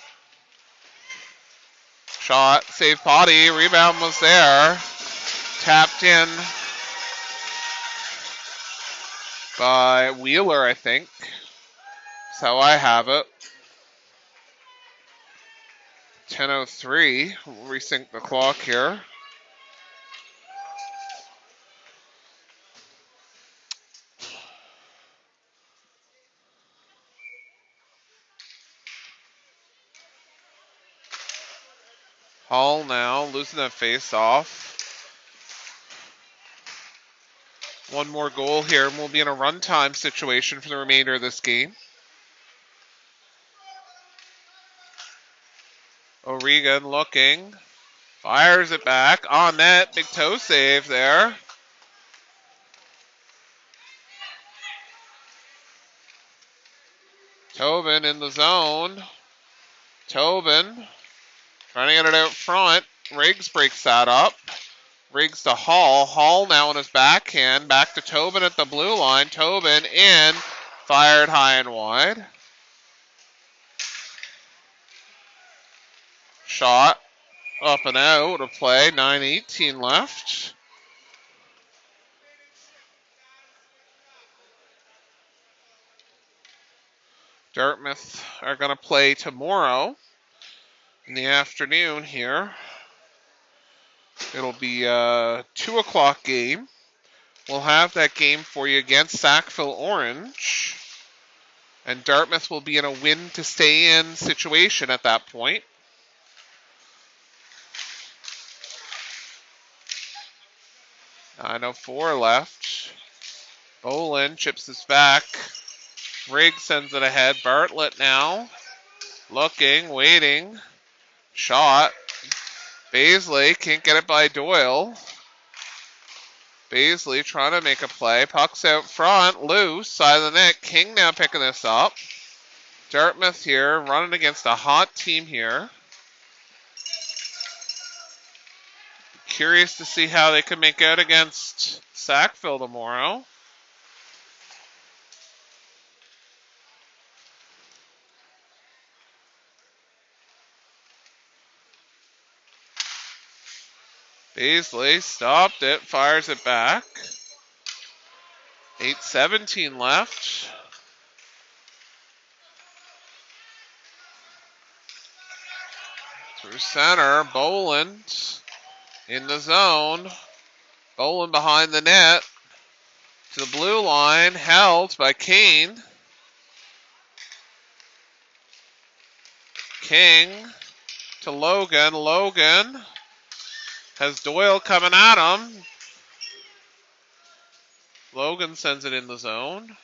Shot, save body, rebound was there. Tapped in by Wheeler, I think. That's how I have it. 10:03. We'll resync the clock here. Hall now losing that face off. One more goal here, and we'll be in a runtime situation for the remainder of this game. O'Regan looking. Fires it back. On net. Big toe save there. Tobin in the zone. Tobin trying to get it out front. Riggs breaks that up. Riggs to Hall. Hall now on his backhand. Back to Tobin at the blue line. Tobin in. Fired high and wide. Shot up and out of play. 9:18 left. Dartmouth are going to play tomorrow in the afternoon here. It'll be a 2 o'clock game. We'll have that game for you against Sackville Orange. And Dartmouth will be in a win to stay in situation at that point. .904 left. Bolin chips this back. Riggs sends it ahead. Bartlett now. Looking, waiting. Shot. Baisley can't get it by Doyle. Baisley trying to make a play. Puck's out front. Loose. Side of the net. King now picking this up. Dartmouth here running against a hot team here. Curious to see how they can make out against Sackville tomorrow. Baisley stopped it, fires it back. 8:17 left. Through center, Boland in the zone. Boland behind the net. To the blue line, held by Kane. King to Logan. Logan has Doyle coming at him. Logan sends it in the zone.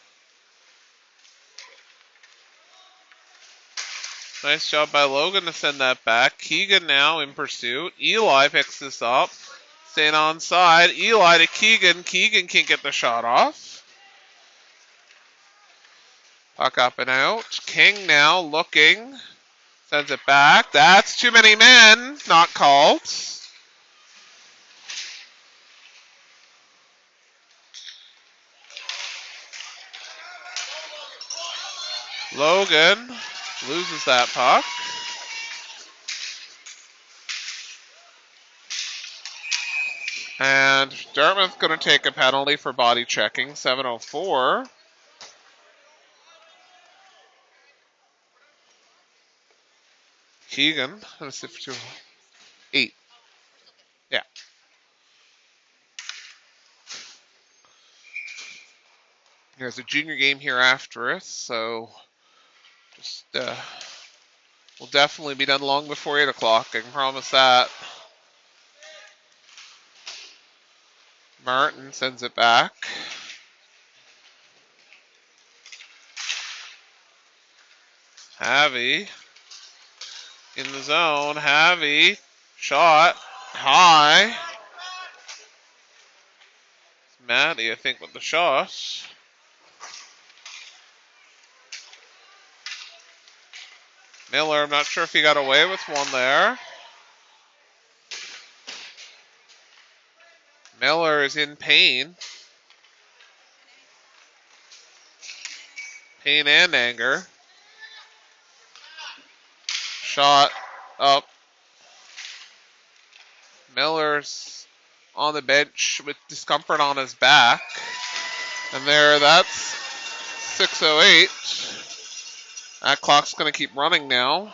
Nice job by Logan to send that back. Keegan now in pursuit. Eli picks this up. Staying onside. Eli to Keegan. Keegan can't get the shot off. Puck up and out. King now looking. Sends it back. That's too many men. Not called. Logan loses that puck. And Dartmouth going to take a penalty for body checking. 7:04. Keegan. Let's see for 8. Yeah. There's a junior game here after us, so just we'll definitely be done long before 8 o'clock. I can promise that. Martin sends it back. Havy in the zone. Havy shot high. It's Matty, I think, with the shot. Miller, I'm not sure if he got away with one there. Miller is in pain. Pain and anger. Shot up. Miller's on the bench with discomfort on his back. And that's 6:08. That clock's going to keep running now.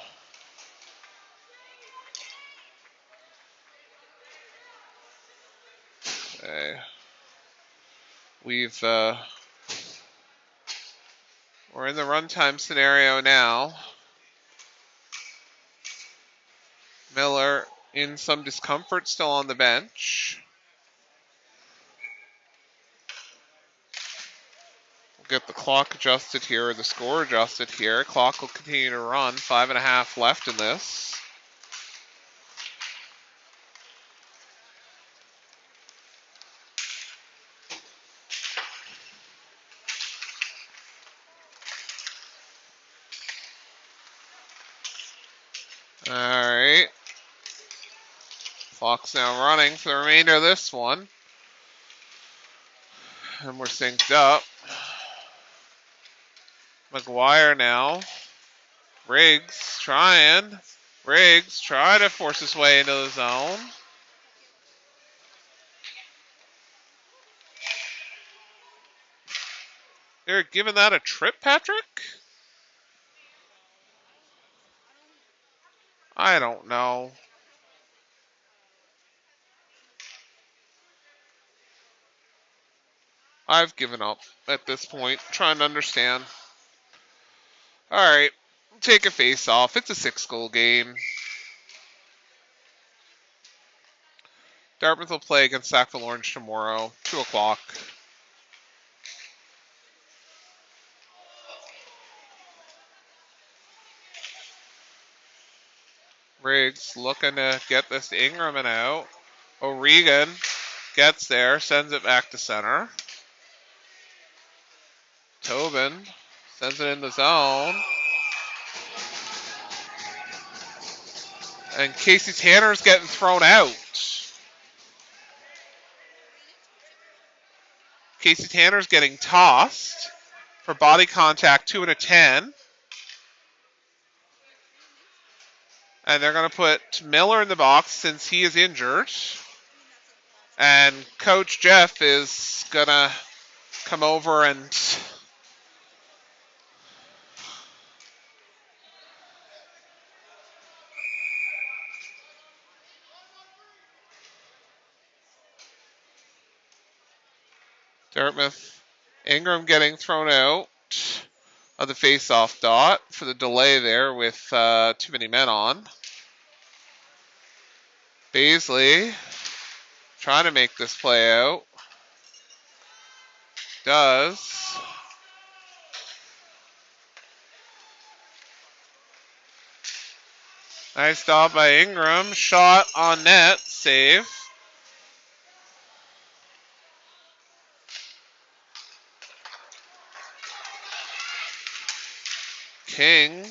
Okay. We're in the runtime scenario now. Miller in some discomfort, still on the bench. We'll get the clock adjusted here, or the score adjusted here. Clock will continue to run. 5.5 left in this. All right. Clock's now running for the remainder of this one. And we're synced up. McGuire now. Riggs trying to force his way into the zone. They're giving that a trip, Patrick? I don't know. I've given up at this point, trying to understand. All right, take a face off. It's a 6-goal game. Dartmouth will play against Sackville Orange tomorrow, 2 o'clock. Riggs looking to get this to Ingram and out. O'Regan gets there, sends it back to center. Tobin sends it in the zone. And Casey Tanner's getting thrown out. Casey Tanner's getting tossed for body contact, 2 and a 10. And they're going to put Miller in the box since he is injured. And Coach Jeff is going to come over and Dartmouth. Ingram getting thrown out of the face-off dot for the delay there with too many men on. Baisley trying to make this play out. Does. Nice stop by Ingram. Shot on net. Save. King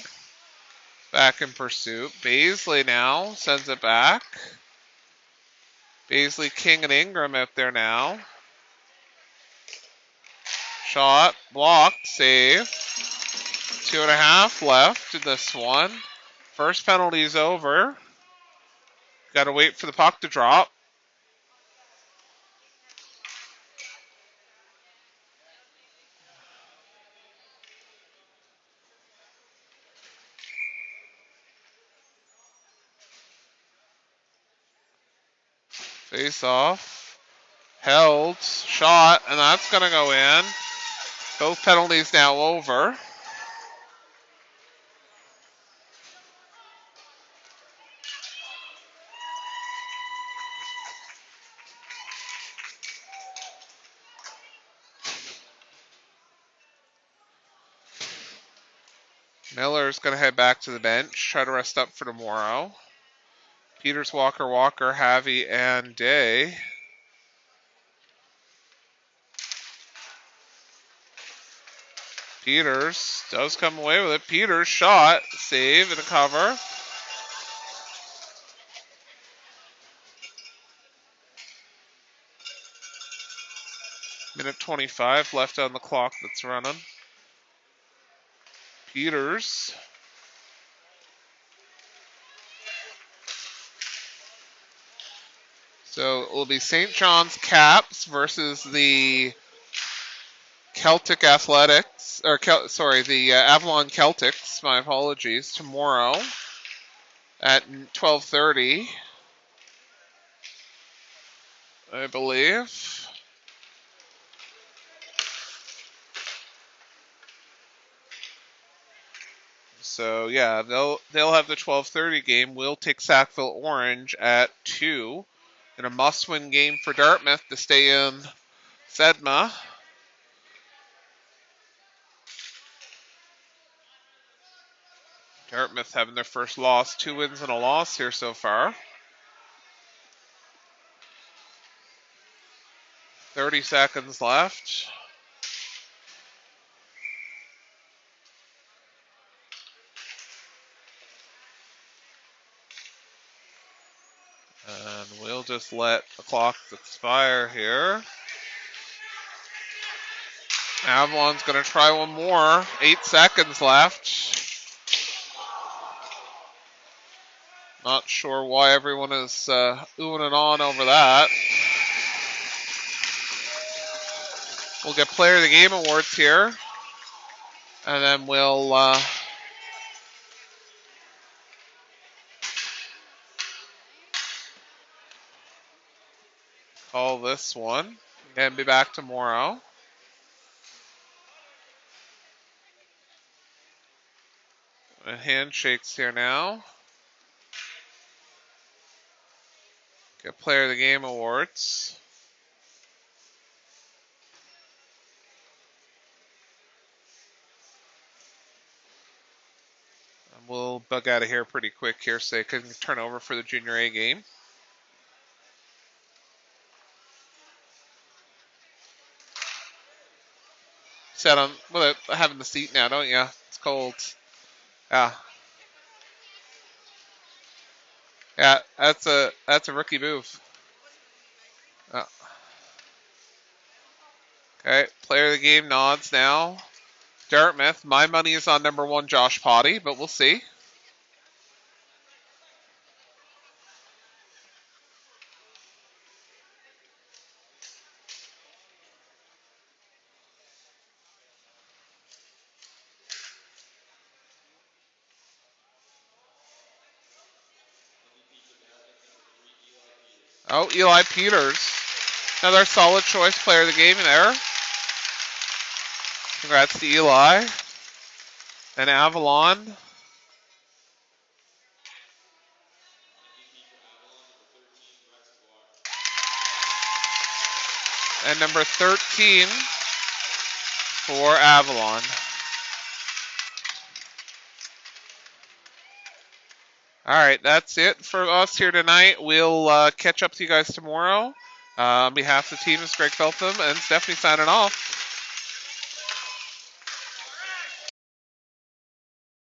back in pursuit. Baisley now sends it back. Baisley, King, and Ingram out there now. Shot, blocked, save. 2.5 left in this one. First penalty is over. Got to wait for the puck to drop. Face off. Held. Shot. And that's going to go in. Both penalties now over. Miller's going to head back to the bench. Try to rest up for tomorrow. Peters, Walker, Harvey, and Day. Peters does come away with it. Peters shot, save, and a cover. Minute 25 left on the clock that's running. Peters. So it will be St. John's Caps versus the Celtic Athletics, or the Avalon Celtics, my apologies, tomorrow at 12:30, I believe. So yeah, they'll have the 12:30 game. We'll take Sackville Orange at 2 in a must-win game for Dartmouth to stay in SEDMHA. Dartmouth having their first loss, 2 wins and a loss here so far. 30 seconds left. And we'll just let the clock expire here. Avalon's going to try one more. 8 seconds left. Not sure why everyone is oohing and on over that. We'll get Player of the Game awards here. And then we'll call this one. And be back tomorrow. And handshakes here now. Get Player of the Game awards. And we'll bug out of here pretty quick here so they can turn over for the Junior A game. Set on with having the seat now, don't you? It's cold. Yeah. Yeah, that's a rookie move. Oh. Okay, Player of the Game nods now. Dartmouth, my money is on number 1, Josh Potty, but we'll see. Oh, Eli Peters. Another solid choice, Player of the Game there. Congrats to Eli. And Avalon. And number 13 for Avalon. All right, that's it for us here tonight. We'll catch up to you guys tomorrow. On behalf of the team, it's Greg Feltham and Stephanie signing off.